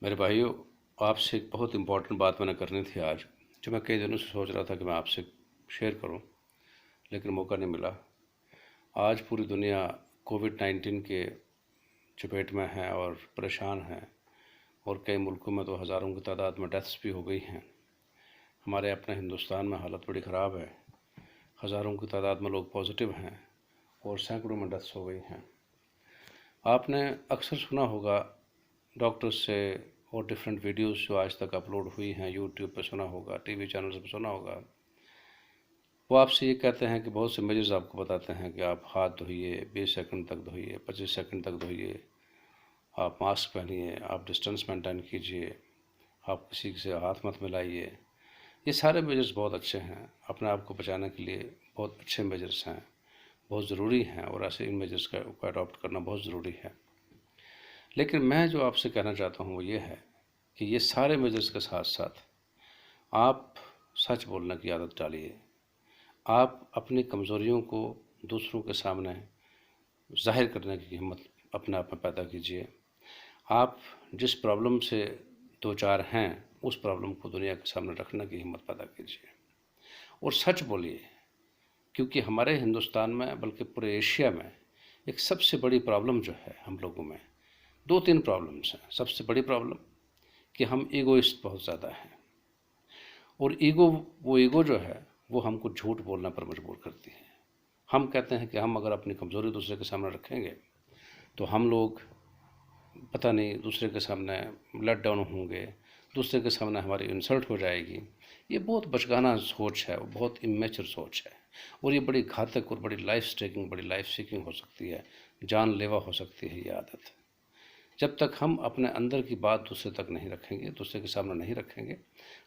मेरे भाइयों, आपसे एक बहुत इम्पोर्टेंट बात मैंने करनी थी आज, जो मैं कई दिनों से सोच रहा था कि मैं आपसे शेयर करूं, लेकिन मौका नहीं मिला। आज पूरी दुनिया कोविड-19 के चपेट में है और परेशान है, और कई मुल्कों में तो हज़ारों की तादाद में डेथ्स भी हो गई हैं। हमारे अपने हिंदुस्तान में हालत बड़ी ख़राब है। हज़ारों की तादाद में लोग पॉजिटिव हैं और सैकड़ों में डेथ्स हो गई हैं। आपने अक्सर सुना होगा डॉक्टर्स से और डिफरेंट वीडियोस जो आज तक अपलोड हुई हैं, यूट्यूब पे सुना होगा, टीवी चैनल्स पे सुना होगा। वो आपसे ये कहते हैं कि बहुत से मेजर्स आपको बताते हैं कि आप हाथ धोइए, 20 सेकंड तक धोइए, 25 सेकंड तक धोइए, आप मास्क पहनिए, आप डिस्टेंस मेंटेन कीजिए, आप किसी से हाथ मत मिलाइए। ये सारे मेजर्स बहुत अच्छे हैं, अपने आप को बचाने के लिए बहुत अच्छे मेजर्स हैं, बहुत ज़रूरी हैं, और ऐसे इन मेजर्स को अडॉप्ट करना बहुत ज़रूरी है। लेकिन मैं जो आपसे कहना चाहता हूँ वो ये है कि ये सारे मेजर्स के साथ साथ आप सच बोलने की आदत डालिए। आप अपनी कमज़ोरियों को दूसरों के सामने ज़ाहिर करने की हिम्मत अपने आप में पैदा कीजिए। आप जिस प्रॉब्लम से दो चार हैं, उस प्रॉब्लम को दुनिया के सामने रखने की हिम्मत पैदा कीजिए और सच बोलिए। क्योंकि हमारे हिंदुस्तान में, बल्कि पूरे एशिया में, एक सबसे बड़ी प्रॉब्लम जो है हम लोगों में, दो तीन प्रॉब्लम्स हैं। सबसे बड़ी प्रॉब्लम कि हम ईगोइस्ट बहुत ज़्यादा हैं, और ईगो जो है वो हमको झूठ बोलने पर मजबूर करती है। हम कहते हैं कि हम अगर अपनी कमज़ोरी दूसरे के सामने रखेंगे तो हम लोग पता नहीं दूसरे के सामने लेट डाउन होंगे, दूसरे के सामने हमारी इंसल्ट हो जाएगी। ये बहुत बचकाना सोच है, बहुत इमेच्योर सोच है, और ये बड़ी घातक और बड़ी लाइफ सीकिंग हो सकती है, जानलेवा हो सकती है ये आदत। जब तक हम अपने अंदर की बात दूसरे तक नहीं रखेंगे, दूसरे के सामने नहीं रखेंगे,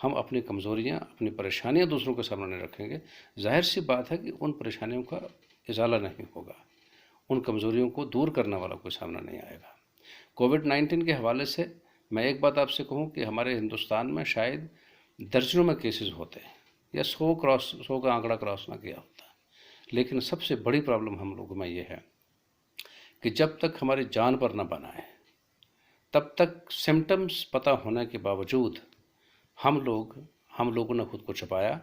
हम अपनी कमज़ोरियाँ, अपनी परेशानियाँ दूसरों के सामने नहीं रखेंगे, जाहिर सी बात है कि उन परेशानियों का इजाला नहीं होगा, उन कमज़ोरियों को दूर करने वाला कोई सामने नहीं आएगा। कोविड-19 के हवाले से मैं एक बात आपसे कहूँ कि हमारे हिंदुस्तान में शायद दर्जनों में केसेस होते हैं, या 100 का आंकड़ा क्रॉस ना किया होता। लेकिन सबसे बड़ी प्रॉब्लम हम लोगों में ये है कि जब तक हमारी जान पर न बनाए, तब तक सिम्टम्स पता होने के बावजूद हम लोगों ने खुद को छुपाया,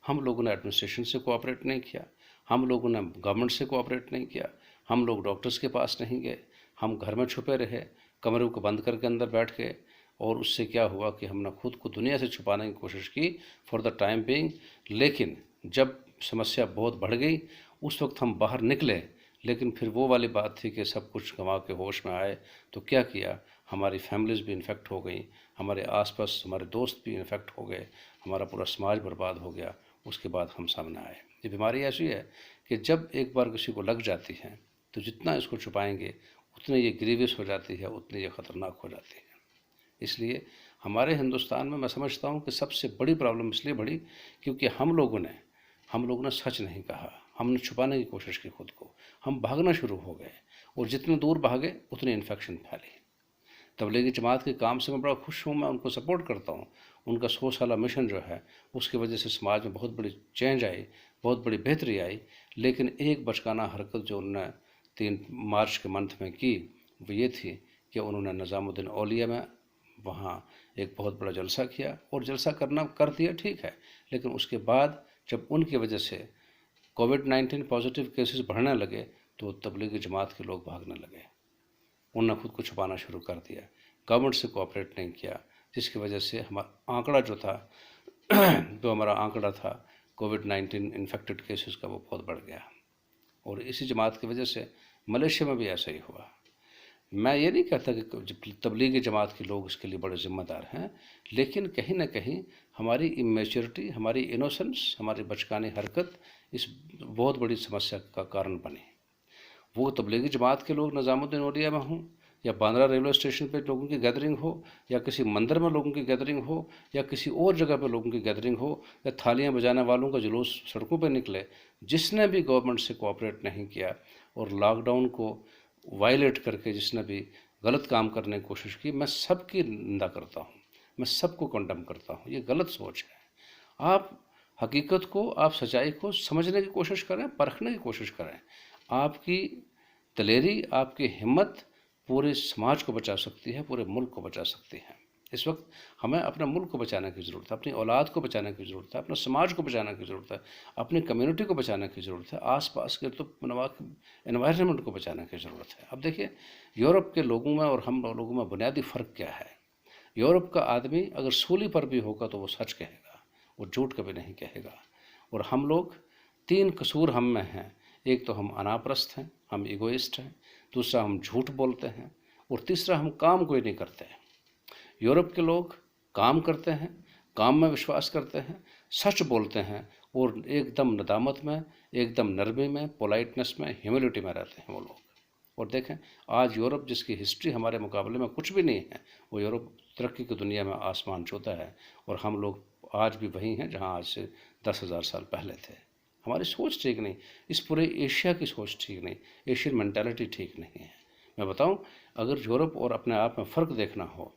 हम लोगों ने एडमिनिस्ट्रेशन से कोऑपरेट नहीं किया, हम लोगों ने गवर्नमेंट से कोऑपरेट नहीं किया, हम लोग डॉक्टर्स के पास नहीं गए, हम घर में छुपे रहे, कमरों को बंद करके अंदर बैठ गए, और उससे क्या हुआ कि हमने खुद को दुनिया से छुपाने की कोशिश की फॉर द टाइम बीइंग। लेकिन जब समस्या बहुत बढ़ गई, उस वक्त हम बाहर निकले, लेकिन फिर वो वाली बात थी कि सब कुछ गंवा के होश में आए तो क्या किया, हमारी फैमिलीज़ भी इन्फेक्ट हो गई, हमारे आसपास हमारे दोस्त भी इन्फेक्ट हो गए, हमारा पूरा समाज बर्बाद हो गया। उसके बाद हम सामने आए। ये बीमारी ऐसी है कि जब एक बार किसी को लग जाती है तो जितना इसको छुपाएंगे उतनी ये ग्रीवियस हो जाती है, उतनी ये ख़तरनाक हो जाती है। इसलिए हमारे हिंदुस्तान में मैं समझता हूँ कि सबसे बड़ी प्रॉब्लम इसलिए बढ़ी क्योंकि हम लोगों ने सच नहीं कहा, हमने छुपाने की कोशिश की खुद को, हम भागना शुरू हो गए, और जितने दूर भागे उतनी इन्फेक्शन फैली। तबलीगी जमात के काम से मैं बड़ा खुश हूँ, मैं उनको सपोर्ट करता हूँ। उनका 100 साला मिशन जो है, उसकी वजह से समाज में बहुत बड़ी चेंज आई, बहुत बड़ी बेहतरी आई। लेकिन एक बचकाना हरकत जो उन्होंने 3 मार्च के मंथ में की, वो ये थी कि उन्होंने निज़ामुद्दीन औलिया में वहाँ एक बहुत बड़ा जलसा किया, और जलसा करना कर दिया, ठीक है, लेकिन उसके बाद जब उनकी वजह से कोविड-19 पॉजिटिव केसेस बढ़ने लगे तो तबलीगी जमात के लोग भागने लगे, उन्होंने खुद को छुपाना शुरू कर दिया, गवर्नमेंट से कोऑपरेट नहीं किया, जिसकी वजह से हमारा आंकड़ा जो था जो हमारा आंकड़ा था कोविड-19 इन्फेक्टेड केसेस का, वो बहुत बढ़ गया। और इसी जमात की वजह से मलेशिया में भी ऐसा ही हुआ। मैं ये नहीं कहता कि तबलीगी जमात के लोग इसके लिए बड़े ज़िम्मेदार हैं, लेकिन कहीं ना कहीं हमारी इमेच्योरिटी, हमारी इनोसेंस, हमारी बचकानी हरकत इस बहुत बड़ी समस्या का कारण बनी। वो तबलीगी जमात के लोग निज़ामुद्दीन औलिया में हों, या बांद्रा रेलवे स्टेशन पे लोगों की गैदरिंग हो, या किसी मंदिर में लोगों की गैदरिंग हो, या किसी और जगह पे लोगों की गैदरिंग हो, या थालियां बजाने वालों का जुलूस सड़कों पे निकले, जिसने भी गवर्नमेंट से कोऑपरेट नहीं किया और लॉकडाउन को वायलेट करके जिसने भी गलत काम करने की कोशिश की, मैं सबकी निंदा करता हूँ, मैं सबको कंडेम करता हूँ। ये गलत सोच है। आप हकीकत को, आप सच्चाई को समझने की कोशिश करें, परखने की कोशिश करें। आपकी दलेरी, आपकी हिम्मत पूरे समाज को बचा सकती है, पूरे मुल्क को बचा सकती है। इस वक्त हमें अपने मुल्क को बचाने की ज़रूरत है, अपनी औलाद को बचाने की ज़रूरत है, अपने समाज को बचाने की ज़रूरत है, अपनी कम्युनिटी को बचाने की ज़रूरत है, आसपास के तो एनवायरनमेंट को बचाने की ज़रूरत है। अब देखिए, यूरोप के लोगों में और हम लोगों में बुनियादी फ़र्क क्या है। यूरोप का आदमी अगर सूली पर भी होगा तो वो सच कहेगा, वो झूठ कभी नहीं कहेगा। और हम लोग 3 कसूर हम में हैं। एक तो हम अनापरस्त हैं, हम इगोइस्ट हैं, दूसरा हम झूठ बोलते हैं, और तीसरा हम काम कोई नहीं करते। यूरोप के लोग काम करते हैं, काम में विश्वास करते हैं, सच बोलते हैं, और एकदम नदामत में, एकदम नरमी में, पोलाइटनेस में, ह्यूमिलिटी में रहते हैं वो लोग। और देखें, आज यूरोप जिसकी हिस्ट्री हमारे मुकाबले में कुछ भी नहीं है, वो यूरोप तरक्की की दुनिया में आसमान छूता है, और हम लोग आज भी वही हैं जहाँ आज से 10,000 साल पहले थे। हमारी सोच ठीक नहीं, इस पूरे एशिया की सोच ठीक नहीं, एशियन मेंटालिटी ठीक नहीं है। मैं बताऊं, अगर यूरोप और अपने आप में फ़र्क देखना हो,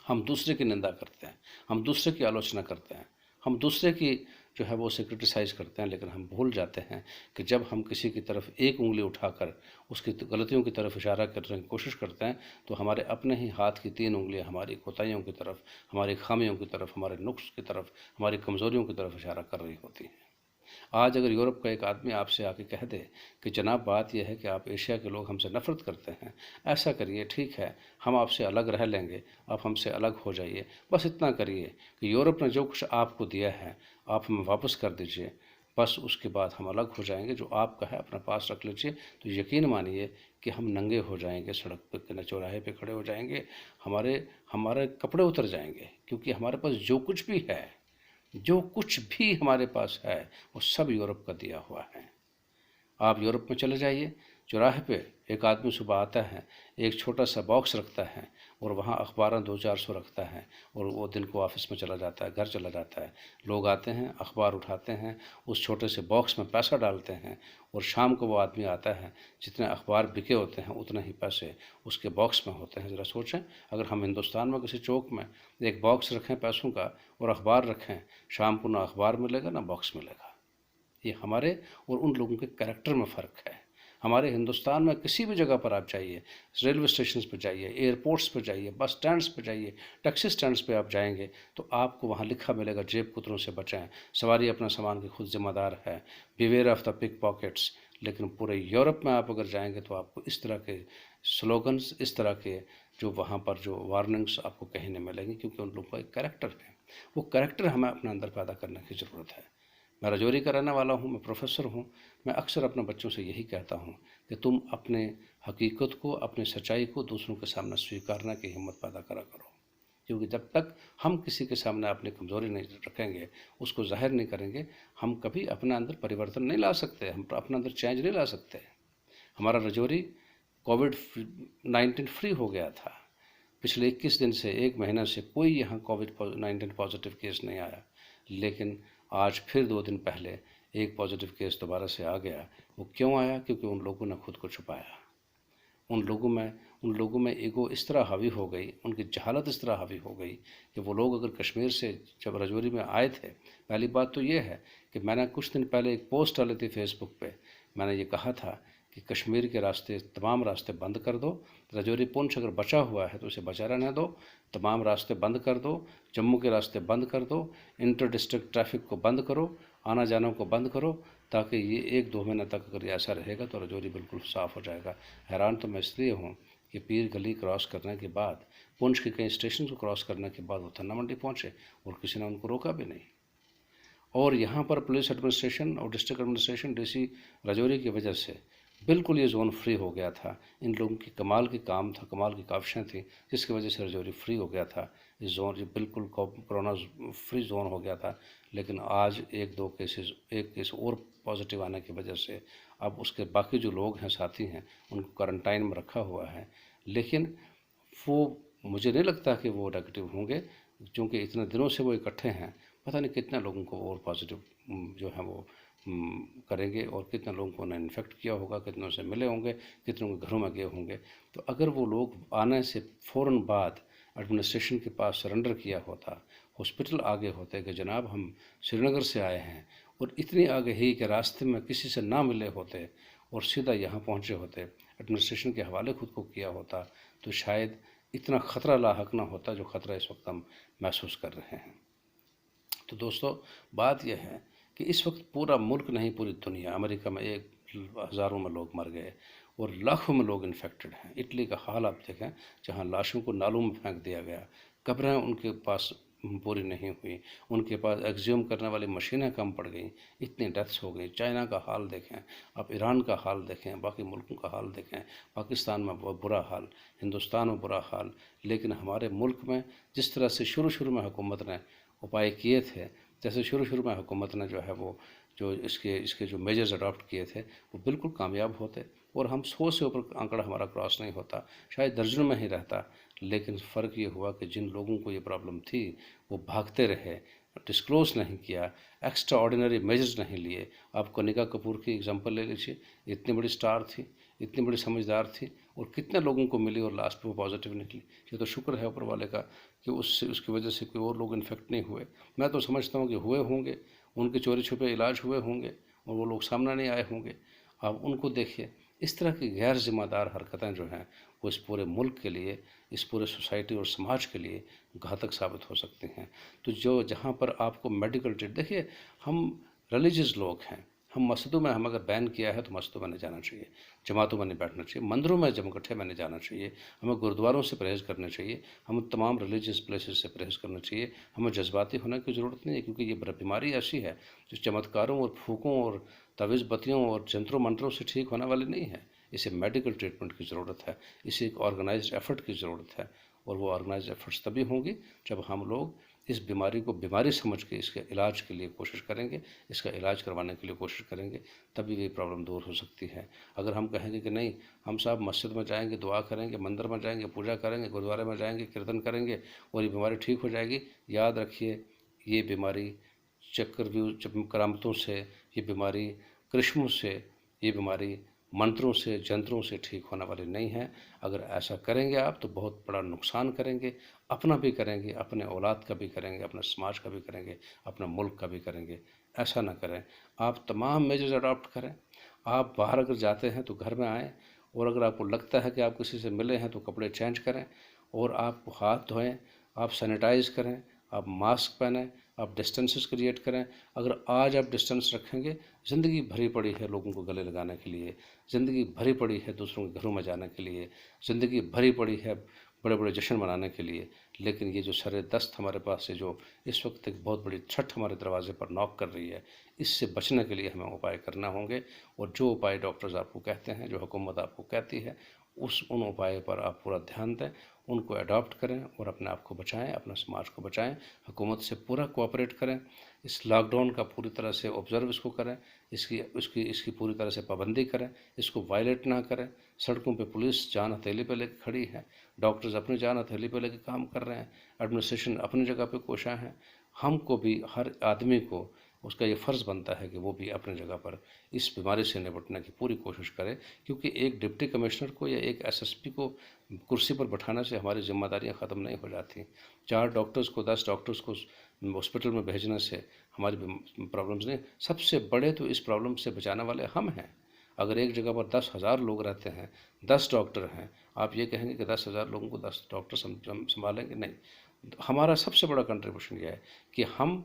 हम दूसरे की निंदा करते हैं, हम दूसरे की आलोचना करते हैं, हम दूसरे की जो है वो उसे क्रिटिसाइज़ करते हैं, लेकिन हम भूल जाते हैं कि जब हम किसी की तरफ एक उंगली उठाकर उसकी गलतियों की तरफ इशारा करने की कोशिश करते हैं, तो हमारे अपने ही हाथ की 3 उंगलियां हमारी कोताहियों की तरफ, हमारी खामियों की तरफ, हमारे नुक्स की तरफ, हमारी कमज़ोरियों की तरफ इशारा कर रही होती हैं। आज अगर यूरोप का एक आदमी आपसे आके कह दे कि जनाब बात यह है कि आप एशिया के लोग हमसे नफ़रत करते हैं, ऐसा करिए, ठीक है, हम आपसे अलग रह लेंगे, आप हमसे अलग हो जाइए, बस इतना करिए कि यूरोप ने जो कुछ आपको दिया है आप हमें वापस कर दीजिए, बस उसके बाद हम अलग हो जाएंगे, जो आपका है अपने पास रख लीजिए। तो यकीन मानिए कि हम नंगे हो जाएंगे, सड़क पर चौराहे पे खड़े हो जाएंगे, हमारे हमारे कपड़े उतर जाएंगे, क्योंकि हमारे पास जो कुछ भी है, जो कुछ भी हमारे पास है, वो सब यूरोप का दिया हुआ है। आप यूरोप में चले जाइए, चौराहे पे एक आदमी सुबह आता है, एक छोटा सा बॉक्स रखता है, और वहाँ अखबार 200-400 रखता है, और वो दिन को ऑफिस में चला जाता है, घर चला जाता है। लोग आते हैं, अखबार उठाते हैं, उस छोटे से बॉक्स में पैसा डालते हैं, और शाम को वो आदमी आता है, जितने अखबार बिके होते हैं उतने ही पैसे उसके बॉक्स में होते हैं। ज़रा सोचें, अगर हम हिंदुस्तान में किसी चौक में एक बॉक्स रखें पैसों का और अखबार रखें, शाम को ना अखबार मिलेगा ना बॉक्स मिलेगा। ये हमारे और उन लोगों के कैरेक्टर में फ़र्क है। हमारे हिंदुस्तान में किसी भी जगह पर आप जाइए, रेलवे स्टेशन पर जाइए, एयरपोर्ट्स पर जाइए, बस स्टैंड्स पर जाइए, टैक्सी स्टैंड्स पे आप जाएंगे तो आपको वहाँ लिखा मिलेगा, जेब कुतरों से बचाएं, सवारी अपना सामान की खुद जिम्मेदार है, beware of the pickpockets. लेकिन पूरे यूरोप में आप अगर जाएंगे तो आपको इस तरह के स्लोगन्स, इस तरह के जो वहाँ पर जो वार्निंग्स आपको कहीं नहीं मिलेंगी, क्योंकि उन लोगों का एक कैरेक्टर है। वो कैरेक्टर हमें अपने अंदर पैदा करने की ज़रूरत है। मैं रजौरी का रहने वाला हूँ, मैं प्रोफेसर हूँ। मैं अक्सर अपने बच्चों से यही कहता हूँ कि तुम अपने हकीकत को, अपनी सच्चाई को दूसरों के सामने स्वीकारने की हिम्मत पैदा करा करो, क्योंकि जब तक हम किसी के सामने अपनी कमज़ोरी नहीं रखेंगे, उसको जाहिर नहीं करेंगे, हम कभी अपने अंदर परिवर्तन नहीं ला सकते, हम अपने अंदर चेंज नहीं ला सकते। हमारा रजौरी कोविड-19 फ्री हो गया था। पिछले 21 दिन से, 1 महीने से कोई यहाँ कोविड-19 पॉजिटिव केस नहीं आया, लेकिन आज फिर 2 दिन पहले एक पॉजिटिव केस दोबारा से आ गया। वो क्यों आया? क्योंकि उन लोगों ने खुद को छुपाया। उन लोगों में ईगो इस तरह हावी हो गई, उनकी जहालत इस तरह हावी हो गई कि वो लोग अगर कश्मीर से जब रजौरी में आए थे, पहली बात तो ये है कि मैंने कुछ दिन पहले एक पोस्ट डाली थी फेसबुक पे, मैंने ये कहा था कि कश्मीर के रास्ते, तमाम रास्ते बंद कर दो, रजौरी पुंछ अगर बचा हुआ है तो उसे बचा रहने दो, तमाम रास्ते बंद कर दो, जम्मू के रास्ते बंद कर दो, इंटर डिस्ट्रिक्ट ट्रैफिक को बंद करो, आना जाना को बंद करो, ताकि ये 1-2 महीने तक अगर ऐसा रहेगा तो रजौरी बिल्कुल साफ़ हो जाएगा। हैरान तो मैं इसलिए हूँ कि पीर गली क्रॉस करने के बाद, पुंछ के कई स्टेशन को क्रॉस करने के बाद वो थन्ना मंडी पहुँचे और किसी ने उनको रोका भी नहीं। और यहाँ पर पुलिस एडमिनिस्ट्रेशन और डिस्ट्रिक्ट एडमिनिस्ट्रेशन, डीसी रजौरी की वजह से बिल्कुल ये जोन फ्री हो गया था। इन लोगों की कमाल की काम था, कमाल की काविशें थी, जिसकी वजह से रजौरी फ्री हो गया था। इस जोन ये बिल्कुल कोरोना फ्री जोन हो गया था। लेकिन आज 1-2 केसेस, एक केस और पॉजिटिव आने की वजह से अब उसके बाकी जो लोग हैं, साथी हैं, उनको क्वारंटाइन में रखा हुआ है। लेकिन वो, मुझे नहीं लगता कि वो नेगेटिव होंगे, क्योंकि इतने दिनों से वो इकट्ठे हैं। पता नहीं कितने लोगों को और पॉजिटिव जो है वो करेंगे, और कितने लोगों को उन्हें इन्फेक्ट किया होगा, कितनों से मिले होंगे, कितनों के घरों में गए होंगे। तो अगर वो लोग आने से फ़ौरन बाद एडमिनिस्ट्रेशन के पास सरेंडर किया होता, हॉस्पिटल आगे होते कि जनाब हम श्रीनगर से आए हैं, और इतनी आगे ही कि रास्ते में किसी से ना मिले होते और सीधा यहाँ पहुँचे होते, एडमिनिस्ट्रेशन के हवाले खुद को किया होता, तो शायद इतना ख़तरा लाहक ना होता जो ख़तरा इस वक्त हम महसूस कर रहे हैं। तो दोस्तों, बात यह है कि इस वक्त पूरा मुल्क नहीं, पूरी दुनिया, अमेरिका में हज़ारों में लोग मर गए और लाखों में लोग इन्फेक्टेड हैं। इटली का हाल आप देखें, जहां लाशों को नालों में फेंक दिया गया, कब्रें उनके पास पूरी नहीं हुई, उनके पास एक्सह्यूम करने वाली मशीनें कम पड़ गई, इतनी डेथ्स हो गई। चाइना का हाल देखें, आप ईरान का हाल देखें, बाकी मुल्कों का हाल देखें, पाकिस्तान में बहुत बुरा हाल, हिंदुस्तान में बुरा हाल। लेकिन हमारे मुल्क में जिस तरह से शुरू में हुकूमत ने उपाय किए थे, जैसे शुरू में हुकूमत ने जो है वो जो इसके जो मेजर्स अडॉप्ट किए थे वो बिल्कुल कामयाब होते और हम 100 से ऊपर आंकड़ा हमारा क्रॉस नहीं होता, शायद दर्जनों में ही रहता। लेकिन फ़र्क ये हुआ कि जिन लोगों को ये प्रॉब्लम थी वो भागते रहे, डिस्क्लोज नहीं किया, एक्स्ट्रा ऑर्डिनरी मेजर्स नहीं लिए। आप कनिका कपूर की एग्जांपल ले लीजिए, इतनी बड़ी स्टार थी, इतनी बड़ी समझदार थी और कितने लोगों को मिली और लास्ट में वो पॉजिटिव निकली। ये तो शुक्र है ऊपर वाले का कि उसकी वजह से कोई और लोग इन्फेक्ट नहीं हुए। मैं तो समझता हूँ कि हुए होंगे, उनके चोरी छुपे इलाज हुए होंगे और वो लोग सामने नहीं आए होंगे। आप उनको देखिए, इस तरह की गैर जिम्मेदार हरकतें जो हैं वो इस पूरे मुल्क के लिए, इस पूरे सोसाइटी और समाज के लिए घातक साबित हो सकती हैं। तो जहाँ पर आपको मेडिकल ट्रीट, देखिए हम रिलीजियस लोग हैं, हम मस्जिदों में, हम अगर बैन किया है तो मस्जिदों में नहीं जाना चाहिए, जमातों में नहीं बैठना चाहिए, मंदिरों में जमकट्ठे में नहीं जाना चाहिए, हमें गुरुद्वारों से परहेज़ करना चाहिए, हमें तमाम रिलीजियस प्लेसेस से परहेज़ करना चाहिए। हमें जज्बाती होने की ज़रूरत नहीं है, क्योंकि ये बीमारी ऐसी है जो चमत्कारों और फूकों और तावीज़ बत्तियों और जंतरों मंत्रों से ठीक होने वाली नहीं है। इसे मेडिकल ट्रीटमेंट की ज़रूरत है, इसे एक ऑर्गेनाइज्ड एफर्ट की ज़रूरत है और वो ऑर्गेनाइज्ड एफर्ट्स तभी होंगी जब हम लोग इस बीमारी को बीमारी समझ के इसके इलाज के लिए कोशिश करेंगे, इसका इलाज करवाने के लिए कोशिश करेंगे, तभी ये प्रॉब्लम दूर हो सकती है। अगर हम कहेंगे कि नहीं, हम साहब मस्जिद में जाएंगे, दुआ करेंगे, मंदिर में जाएंगे, पूजा करेंगे, गुरुद्वारे में जाएंगे, कीर्तन करेंगे और ये बीमारी ठीक हो जाएगी, याद रखिए ये बीमारी चक्रव्यूह करामतों से, ये बीमारी करिश्मों से, ये बीमारी मंत्रों से, जंत्रों से ठीक होने वाली नहीं है। अगर ऐसा करेंगे आप तो बहुत बड़ा नुकसान करेंगे, अपना भी करेंगे, अपने औलाद का भी करेंगे, अपने समाज का भी करेंगे, अपने मुल्क का भी करेंगे। ऐसा ना करें, आप तमाम मेजर्स अडॉप्ट करें। आप बाहर अगर जाते हैं तो घर में आएँ और अगर आपको लगता है कि आप किसी से मिले हैं तो कपड़े चेंज करें और आप हाथ धोएं, आप सैनिटाइज करें, आप मास्क पहनें, आप डिस्टेंसेस क्रिएट करें। अगर आज आप डिस्टेंस रखेंगे, ज़िंदगी भरी पड़ी है लोगों को गले लगाने के लिए, ज़िंदगी भरी पड़ी है दूसरों के घरों में जाने के लिए, ज़िंदगी भरी पड़ी है बड़े बड़े जश्न मनाने के लिए। लेकिन ये जो सर दस्त हमारे पास से जो इस वक्त एक बहुत बड़ी छठ हमारे दरवाजे पर नॉक कर रही है, इससे बचने के लिए हमें उपाय करना होंगे। और जो उपाय डॉक्टर्स आपको कहते हैं, जो हुकूमत आपको कहती है, उन उपायों पर आप पूरा ध्यान दें, उनको अडॉप्ट करें और अपने आप को बचाएं, अपने समाज को बचाएं। हुकूमत से पूरा कोऑपरेट करें, इस लॉकडाउन का पूरी तरह से ऑब्ज़र्व इसको करें, इसकी पूरी तरह से पाबंदी करें, इसको वायलेट ना करें। सड़कों पे पुलिस जान हथेली पे लेकर खड़ी है, डॉक्टर्स अपनी जान हथेली पे लेकर काम कर रहे हैं, एडमिनिस्ट्रेशन अपनी जगह पे कोशा है। हमको भी, हर आदमी को उसका ये फ़र्ज़ बनता है कि वो भी अपनी जगह पर इस बीमारी से निपटने की पूरी कोशिश करे, क्योंकि एक डिप्टी कमिश्नर को या एक एसएसपी को कुर्सी पर बैठाने से हमारी जिम्मेदारियां ख़त्म नहीं हो जाती। 4 डॉक्टर्स को, 10 डॉक्टर्स को हॉस्पिटल में भेजने से हमारी प्रॉब्लम्स नहीं, सबसे बड़े तो इस प्रॉब्लम से बचाने वाले हम हैं। अगर एक जगह पर 10,000 लोग रहते हैं, 10 डॉक्टर हैं, आप ये कहेंगे कि 10,000 लोगों को 10 डॉक्टर संभालेंगे? नहीं। हमारा सबसे बड़ा कंट्रीब्यूशन यह है कि हम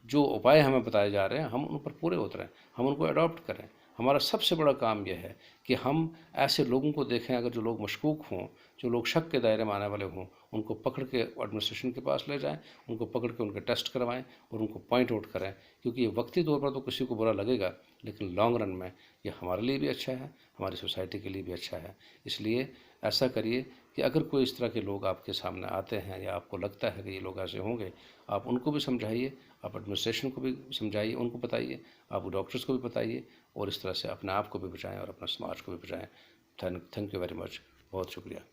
जो उपाय हमें बताए जा रहे हैं, हम उन पर पूरे उतरें, हम उनको अडॉप्ट करें। हमारा सबसे बड़ा काम यह है कि हम ऐसे लोगों को देखें, अगर जो लोग मशकूक हों, जो लोग शक के दायरे में आने वाले हों, उनको पकड़ के एडमिनिस्ट्रेशन के पास ले जाएं, उनको पकड़ के उनके टेस्ट करवाएं और उनको पॉइंट आउट करें। क्योंकि ये वक्ती तौर पर तो किसी को बुरा लगेगा, लेकिन लॉन्ग रन में ये हमारे लिए भी अच्छा है, हमारी सोसाइटी के लिए भी अच्छा है। इसलिए ऐसा करिए कि अगर कोई इस तरह के लोग आपके सामने आते हैं या आपको लगता है कि ये लोग ऐसे होंगे, आप उनको भी समझाइए, आप एडमिनिस्ट्रेशन को भी समझाइए, उनको बताइए, आप डॉक्टर्स को भी बताइए और इस तरह से अपने आप को भी बचाएं और अपने समाज को भी बचाएं। थैंक यू वेरी मच, बहुत शुक्रिया।